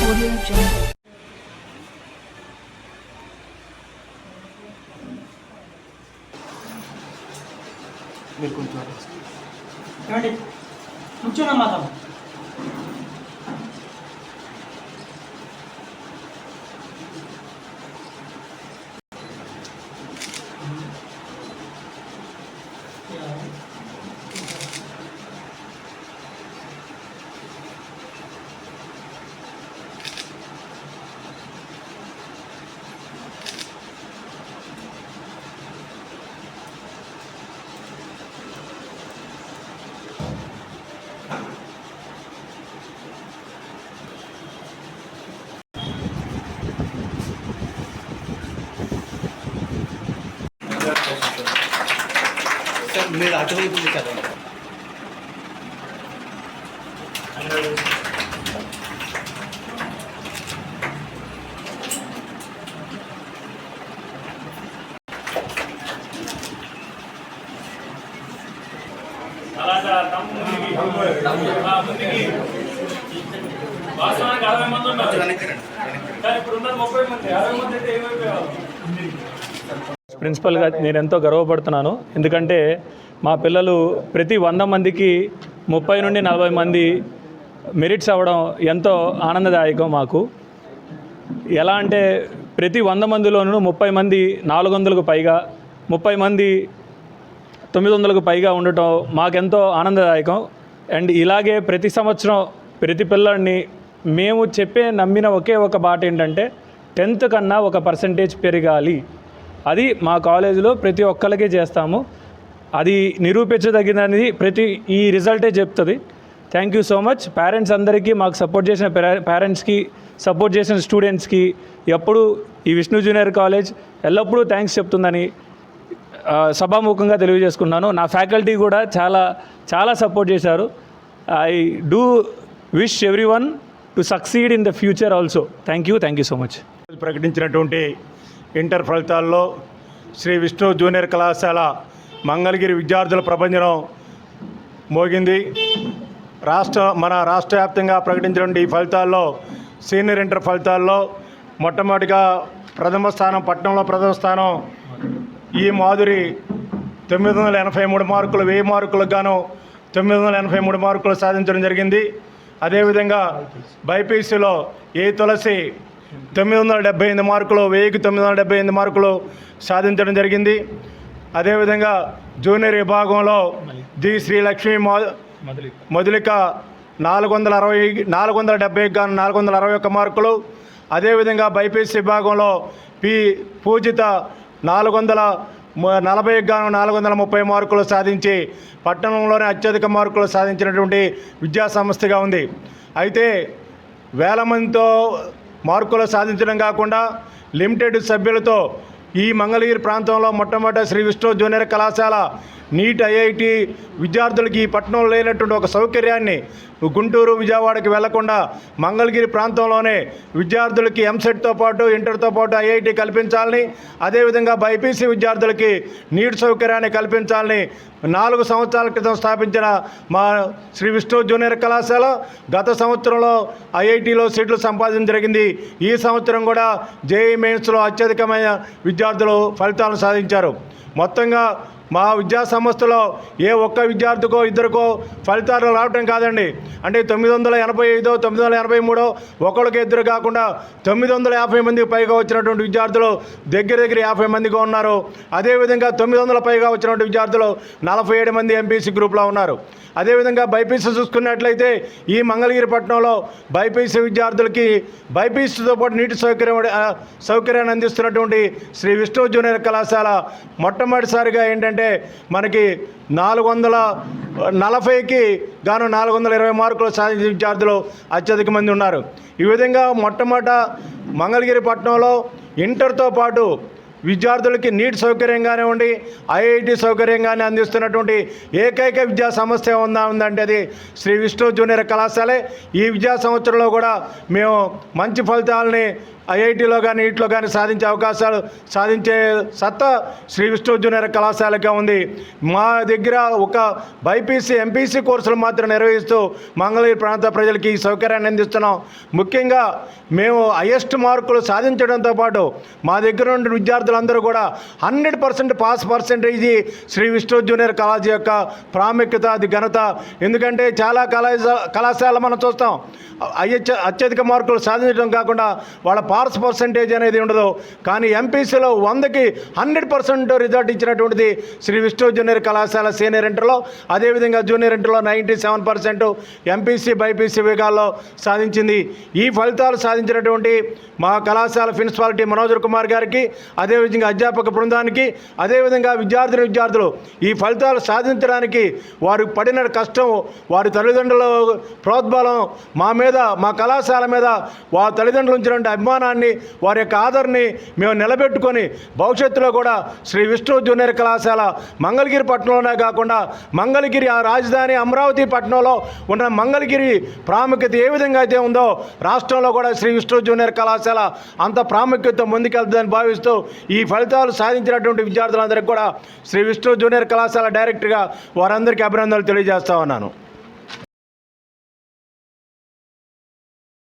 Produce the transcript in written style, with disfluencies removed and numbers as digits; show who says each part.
Speaker 1: Audio Jungle.
Speaker 2: మీరు కొంచెం
Speaker 3: ఏమండి కూర్చోనా మాత్రం
Speaker 2: సార్ మీరు అటువైపు చదవండి.
Speaker 4: వాస్తవానికి 60 మంది ఉన్నారు. కానీ ఇప్పుడు ఉన్న 30 మంది 60 మంది అయితే ఏమైపోయారు? ప్రిన్సిపల్గా నేను ఎంతో గర్వపడుతున్నాను. ఎందుకంటే మా పిల్లలు ప్రతి 100 మందికి 30 నుండి 40 మంది మెరిట్స్ అవ్వడం ఎంతో ఆనందదాయకం మాకు. ఎలా అంటే ప్రతి 100 మందిలోనూ 30 మంది 400కు పైగా, 30 మంది 900కు పైగా ఉండటం మాకెంతో ఆనందదాయకం. అండ్ ఇలాగే ప్రతి సంవత్సరం ప్రతి పిల్లల్ని మేము నమ్మిన ఒకే ఒక మాట ఏంటంటే 10th కన్నా ఒక పర్సంటేజ్ పెరగాలి. అది మా కాలేజీలో ప్రతి ఒక్కరికి చేస్తాము. అది నిరూపించదగినది ఈ రిజల్టే చెప్తుంది. Thank you so much. Parents అందరికీ, మాకు సపోర్ట్ చేసిన పేరెంట్స్కి, సపోర్ట్ చేసిన స్టూడెంట్స్కి ఎప్పుడు ఈ విష్ణు జూనియర్ కాలేజ్ ఎల్లప్పుడూ థ్యాంక్స్ చెప్తుందని సభాముఖంగా తెలియజేసుకున్నాను. నా ఫ్యాకల్టీ కూడా చాలా చాలా సపోర్ట్ చేశారు. I do wish everyone to succeed in the future also. Thank you so much.
Speaker 5: ప్రకటించినటువంటి ఇంటర్ ఫలితాల్లో శ్రీ విష్ణు జూనియర్ కళాశాల మంగళగిరి విద్యార్థుల ప్రభంజనం మోగింది. మన రాష్ట్ర వ్యాప్తంగా ప్రకటించినటువంటి ఈ ఫలితాల్లో సీనియర్ ఇంటర్ ఫలితాల్లో మొట్టమొదటిగా పట్టణంలో ప్రథమ స్థానం ఈ మాధురి 983 మార్కులు, 1000 మార్కులకు గాను 983 మార్కులు సాధించడం జరిగింది. అదేవిధంగా బైపీసీలో ఏ తులసి 978 మార్కులు, 1000కి 978 మార్కులు సాధించడం జరిగింది. అదేవిధంగా జూనియర్ విభాగంలో ది శ్రీలక్ష్మి మధులిక 470కి గాను 461 మార్కులు. అదేవిధంగా బైపీసీ విభాగంలో పూజిత 440కి గాను 430 మార్కులు సాధించి పట్టణంలోనే అత్యధిక మార్కులు సాధించినటువంటి విద్యా సంస్థగా ఉంది. అయితే వేల మందితో మార్కులు సాధించడం కాకుండా లిమిటెడ్ సభ్యులతో ఈ మంగళగిరి ప్రాంతంలో మొట్టమొదట శ్రీ విష్ణు జూనియర్ కళాశాల నీట్ ఐఐటి విద్యార్థులకి ఈ పట్టణంలో లేనటువంటి ఒక సౌకర్యాన్ని గుంటూరు విజయవాడకి వెళ్లకుండా మంగళగిరి ప్రాంతంలోనే విద్యార్థులకి ఎంసెట్తో పాటు ఇంటర్తో పాటు ఐఐటి కల్పించాలని, అదేవిధంగా బైపీసీ విద్యార్థులకి నీట్ సౌకర్యాన్ని కల్పించాలని 4 సంవత్సరాల క్రితం స్థాపించిన మా శ్రీ విష్ణు జూనియర్ కళాశాల గత సంవత్సరంలో ఐఐటిలో సీట్లు సంపాదించడం జరిగింది. ఈ సంవత్సరం కూడా జేఈఈ మెయిన్స్లో అత్యధికమైన విద్యార్థులు ఫలితాలను సాధించారు. మొత్తంగా మా విద్యా సంస్థలో ఏ ఒక్క విద్యార్థికో ఇద్దరికో ఫలితాలు రావటం కాదండి. అంటే 985, 983 ఒకళ్ళకి ఇద్దరు కాకుండా 950 మందికి పైగా వచ్చినటువంటి విద్యార్థులు దగ్గర 50 మందిగా ఉన్నారు. అదేవిధంగా 900 పైగా వచ్చినటువంటి విద్యార్థులు 47 మంది ఎంపీసీ గ్రూప్లో ఉన్నారు. అదేవిధంగా బైపీసీ చూసుకున్నట్లయితే ఈ మంగళగిరి పట్టణంలో బైపీసీ విద్యార్థులకి బైపీసీతో పాటు నీటి సౌకర్యాన్ని అందిస్తున్నటువంటి శ్రీ విష్ణు జూనియర్ కళాశాల మొట్టమొదటిసారిగా ఏంటంటే మనకి 440కి గాను 420 మార్కులు సాధించిన విద్యార్థులు అత్యధిక మంది ఉన్నారు. ఈ విధంగా మొట్టమొదట మంగళగిరి పట్టణంలో ఇంటర్తో పాటు విద్యార్థులకి నీట్ సౌకర్యం కానివ్వండి, ఐఐటి సౌకర్యం కానీ అందిస్తున్నటువంటి ఏకైక విద్యా సంస్థ ఉందంటే అది శ్రీ విష్ణు జూనియర్ కళాశాలే. ఈ విద్యా సంవత్సరంలో కూడా మేము మంచి ఫలితాలని ఐఐటీలో కానీ వీటిలో కానీ సాధించే అవకాశాలు సాధించే సత్తా శ్రీ విష్ణు జూనియర్ కళాశాలకే ఉంది. మా దగ్గర ఒక బైపీసీ ఎంపీసీ కోర్సులు మాత్రం నిర్వహిస్తూ మంగళగిరి ప్రాంత ప్రజలకి ఈ సౌకర్యాన్ని అందిస్తున్నాం. ముఖ్యంగా మేము హైయెస్ట్ మార్కులు సాధించడంతో పాటు మా దగ్గర ఉన్న విద్యార్థులందరూ కూడా 100% pass percentage Shri Vishnu junior కళాశాల యొక్క ప్రాముఖ్యత, అది ఘనత. ఎందుకంటే చాలా కళాశాల మనం చూస్తాం అత్యధిక మార్కులు సాధించడం కాకుండా వాళ్ళ పాస్ పర్సెంటేజ్ అనేది ఉండదు. కానీ ఎంపీసీలో 100కి 100% రిజల్ట్ ఇచ్చినటువంటిది శ్రీ విష్ణు జూనియర్ కళాశాల సీనియర్ ఇంటర్లో. అదేవిధంగా జూనియర్ ఇంటర్లో 97% ఎంపీసీ బైపీసీ విభాగాల్లో సాధించింది. ఈ ఫలితాలు సాధించినటువంటి మా కళాశాల ప్రిన్సిపాలిటీ మనోజ్ కుమార్ గారికి, అదేవిధంగా అధ్యాపక బృందానికి, అదేవిధంగా విద్యార్థులు ఈ ఫలితాలు సాధించడానికి వారు పడిన కష్టం, వారి తల్లిదండ్రుల ప్రోద్బలం, మా కళాశాల మీద వారి తల్లిదండ్రులు ఉంచినటువంటి అభిమానాన్ని, వారి యొక్క ఆదరణని మేము నిలబెట్టుకొని భవిష్యత్తులో కూడా శ్రీ విష్ణు జూనియర్ కళాశాల మంగళగిరి పట్టణంలోనే కాకుండా మంగళగిరి ఆ రాజధాని అమరావతి పట్టణంలో ఉన్న మంగళగిరి ప్రాముఖ్యత ఏ విధంగా అయితే ఉందో రాష్ట్రంలో కూడా శ్రీ విష్ణు జూనియర్ కళాశాల అంత ప్రాముఖ్యత ముందుకెళ్తుందని భావిస్తూ ఈ ఫలితాలు సాధించినటువంటి విద్యార్థులందరికీ కూడా శ్రీ విష్ణు జూనియర్ కళాశాల డైరెక్టర్గా వారందరికీ అభినందనలు తెలియజేస్తా ఉన్నాను.